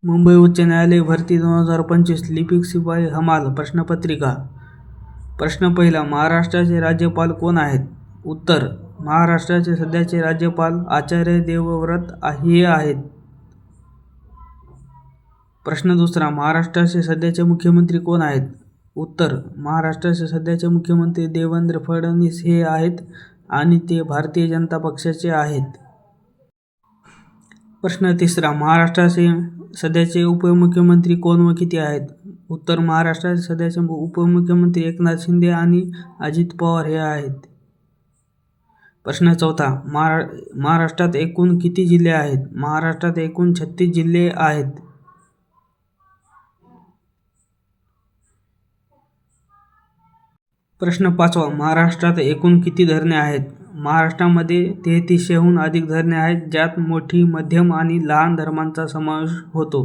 मुंबई उच्च न्यायालय भरती 2025 लिपिक शिपाई हमाल प्रश्नपत्रिका. प्रश्न पहिला. महाराष्ट्राचे राज्यपाल कोण आहेत? उत्तर. महाराष्ट्राचे सध्याचे राज्यपाल आचार्य देवव्रत हे आहेत. प्रश्न दुसरा. महाराष्ट्राचे सध्याचे मुख्यमंत्री कोण आहेत? उत्तर. महाराष्ट्राचे सध्याचे मुख्यमंत्री देवेंद्र फडणवीस हे आहेत आणि ते भारतीय जनता पक्षाचे आहेत. प्रश्न तिसरा. महाराष्ट्राचे सध्याचे उपमुख्यमंत्री कोण व किती आहेत? उत्तर. महाराष्ट्राचे सध्याचे उपमुख्यमंत्री एकनाथ शिंदे आणि अजित पवार हे आहेत. प्रश्न चौथा. महाराष्ट्रात एकूण किती जिल्हे आहेत? महाराष्ट्रात एकूण 36 जिल्हे आहेत. प्रश्न पाचवा. महाराष्ट्रात एकूण किती धरणे आहेत? महाराष्ट्रामध्ये 3300हून अधिक धरणे आहेत, ज्यात मोठी, मध्यम आणि लहान धरणांचा समावेश होतो.